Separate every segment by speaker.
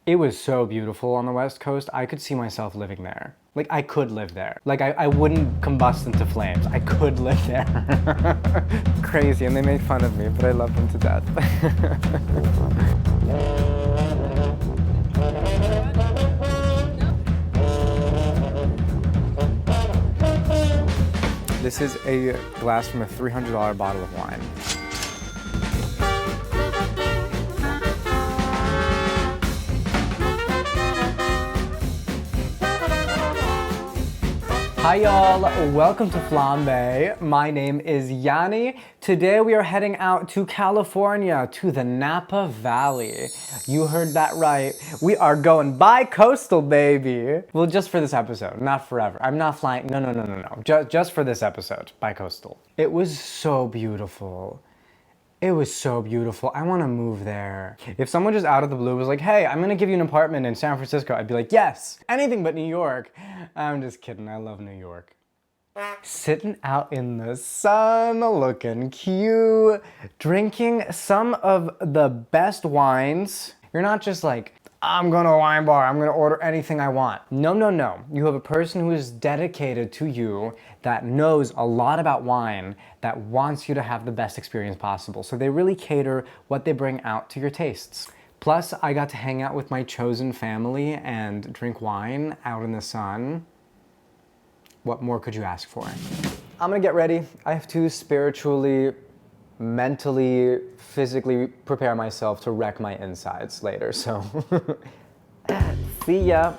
Speaker 1: It was so beautiful on the West Coast. I could see myself living there. Like, I could live there. Like, I wouldn't combust into flames. I could live there. Crazy, and they make fun of me, but I love them to death. This is a glass from a $300 bottle of wine. Hi y'all, welcome to Flambaé. My name is Yanni. Today we are heading out to California, to the Napa Valley. You heard that right. We are going bi-coastal, baby. Well, just for this episode, not forever. I'm not flying, no. Just for this episode, bi-coastal. It was so beautiful. It was so beautiful. I want to move there. If someone just out of the blue was like, hey, I'm going to give you an apartment in San Francisco, I'd be like, yes, anything but New York. I'm just kidding. I love New York. Sitting out in the sun, looking cute, drinking some of the best wines. You're not just like, I'm going to a wine bar, I'm going to order anything I want. No. You have a person who is dedicated to you, that knows a lot about wine, that wants you to have the best experience possible. So they really cater what they bring out to your tastes. Plus, I got to hang out with my chosen family and drink wine out in the sun. What more could you ask for? I'm gonna get ready. I have to spiritually, mentally, physically prepare myself to wreck my insides later, so see ya.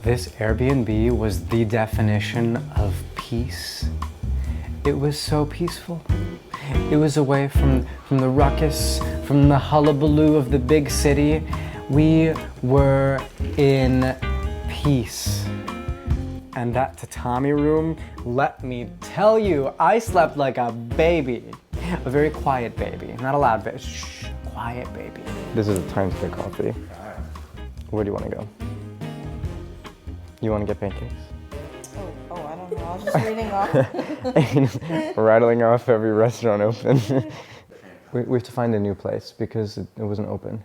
Speaker 1: This Airbnb was the definition of peace. It was so peaceful. It was away from the ruckus, from the hullabaloo of the big city. We were in peace. And that tatami room, let me tell you, I slept like a baby. A very quiet baby, not a loud baby. Shh, quiet baby. This is a time to get coffee. Where do you want to go? You want to get pancakes?
Speaker 2: Oh, I don't know. I was just reading off.
Speaker 1: Rattling off every restaurant open. we have to find a new place because it wasn't open.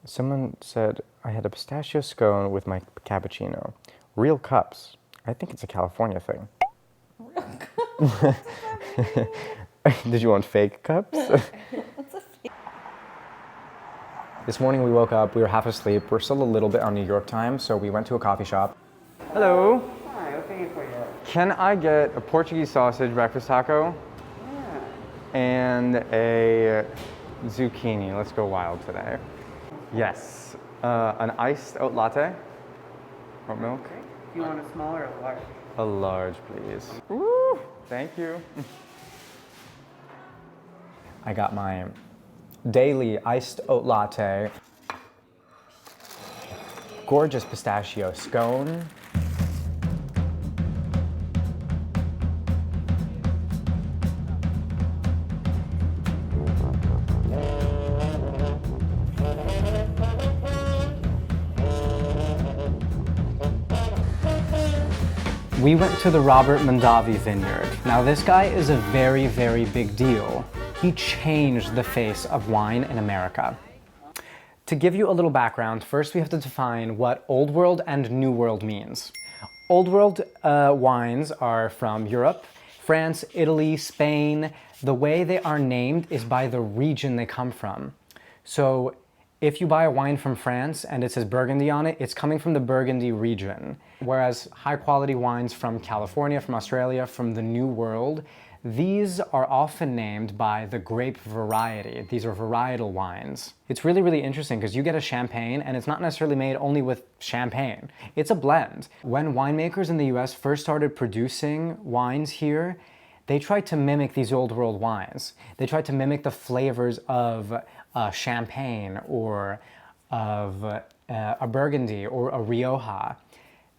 Speaker 1: Someone said I had a pistachio scone with my cappuccino. Real cups. I think it's a California thing.
Speaker 2: Real cups?
Speaker 1: Did you want fake cups? This morning we woke up, we were half asleep. We're still a little bit on New York time, so we went to a coffee shop. Hello.
Speaker 2: Hi, what can I get for you?
Speaker 1: Can I get a Portuguese sausage breakfast taco?
Speaker 2: Yeah.
Speaker 1: And a zucchini. Let's go wild today. Yes. An iced oat latte. Oat milk.
Speaker 2: Okay. Do you want a small or a large?
Speaker 1: A large, please. Woo! Thank you. I got my daily iced oat latte. Gorgeous pistachio scone. We went to the Robert Mondavi Vineyard. Now this guy is a very, very big deal. He changed the face of wine in America. To give you a little background, first we have to define what Old World and New World means. Old World wines are from Europe, France, Italy, Spain. The way they are named is by the region they come from. So if you buy a wine from France and it says Burgundy on it, it's coming from the Burgundy region. Whereas high quality wines from California, from Australia, from the New World, these are often named by the grape variety. These are varietal wines. It's really, really interesting because you get a champagne and it's not necessarily made only with champagne. It's a blend. When winemakers in the US first started producing wines here, they tried to mimic these old world wines. They tried to mimic the flavors of champagne or of a Burgundy or a Rioja.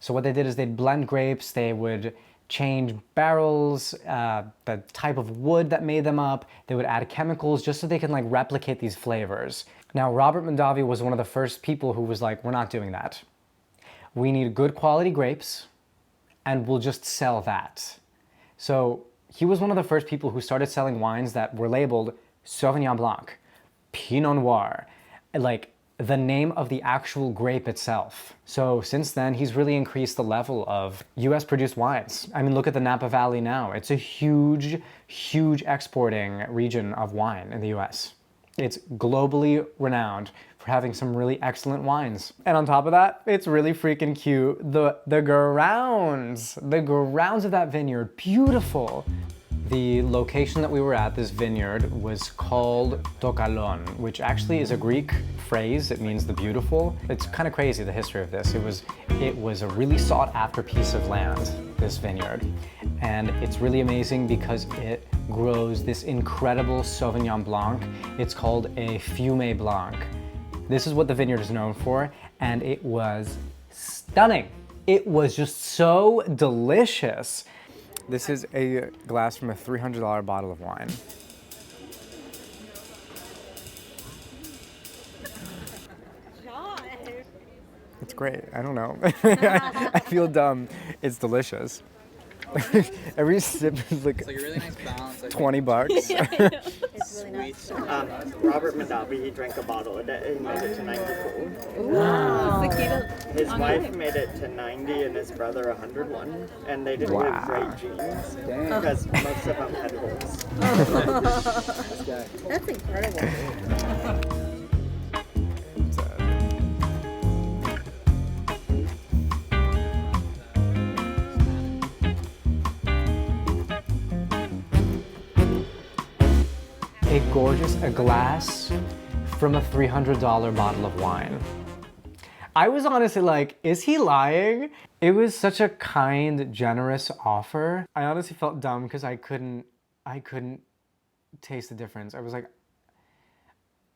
Speaker 1: So what they did is they'd blend grapes, they would change barrels, the type of wood that made them up, they would add chemicals just so they can like replicate these flavors. Now Robert Mondavi was one of the first people who was like, we're not doing that. We need good quality grapes and we'll just sell that. So he was one of the first people who started selling wines that were labeled Sauvignon Blanc, Pinot Noir, like the name of the actual grape itself. So since then, he's really increased the level of US produced wines. I mean, look at the Napa Valley now. It's a huge, huge exporting region of wine in the US. It's globally renowned for having some really excellent wines. And on top of that, it's really freaking cute. The grounds of that vineyard, beautiful. The location that we were at, this vineyard, was called Tokalon, which actually is a Greek phrase. It means the beautiful. It's kind of crazy, the history of this. It was a really sought after piece of land, this vineyard. And it's really amazing because it grows this incredible Sauvignon Blanc. It's called a Fumé Blanc. This is what the vineyard is known for, and it was stunning. It was just so delicious. This is a glass from a $300 bottle of wine. It's great. I don't know. I feel dumb. It's delicious. Every sip is like,
Speaker 3: It's like a really nice balance.
Speaker 1: $20.
Speaker 2: It's really nice.
Speaker 4: Robert Mondavi, he drank a bottle a day. He made it to 94.
Speaker 2: Wow.
Speaker 4: His wife made it to 90 and his brother 101. And they didn't have great genes because most of them had holes.
Speaker 2: That's incredible.
Speaker 1: A glass from a $300 bottle of wine. I was honestly like, is he lying? It was such a kind, generous offer. I honestly felt dumb because I couldn't taste the difference. I was like,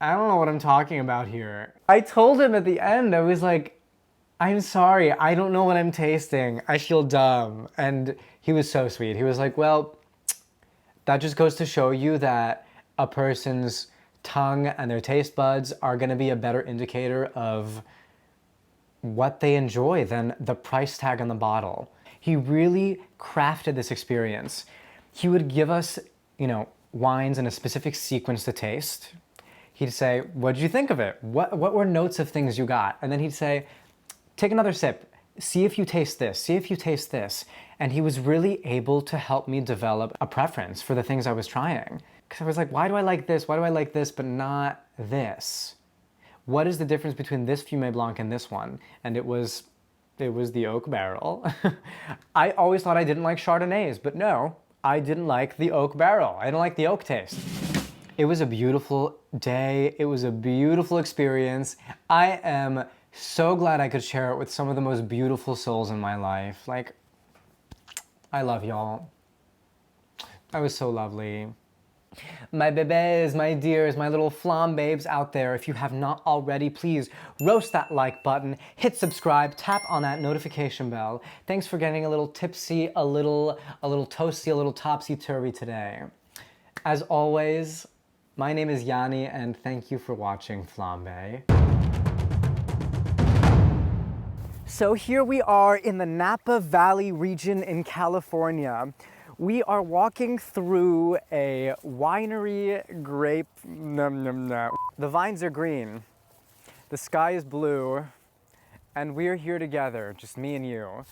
Speaker 1: I don't know what I'm talking about here. I told him at the end, I was like, I'm sorry, I don't know what I'm tasting. I feel dumb. And he was so sweet. He was like, well, that just goes to show you that a person's tongue and their taste buds are going to be a better indicator of what they enjoy than the price tag on the bottle. He really crafted this experience. He would give us, wines in a specific sequence to taste. He'd say, what did you think of it? What were notes of things you got? And then he'd say, take another sip. See if you taste this. See if you taste this. And he was really able to help me develop a preference for the things I was trying. Because I was like, why do I like this? Why do I like this, but not this? What is the difference between this Fumé Blanc and this one? And it was the oak barrel. I always thought I didn't like Chardonnays, but no, I didn't like the oak barrel. I didn't like the oak taste. It was a beautiful day. It was a beautiful experience. I am so glad I could share it with some of the most beautiful souls in my life. Like, I love y'all. That was so lovely. My bebés, my dears, my little flambaes out there, if you have not already, please roast that like button, hit subscribe, tap on that notification bell. Thanks for getting a little tipsy, a little toasty, a little topsy-turvy today. As always, my name is Yanni, and thank you for watching Flambaé. So here we are in the Napa Valley region in California. We are walking through a winery grape. The vines are green, the sky is blue, and we're here together, just me and you.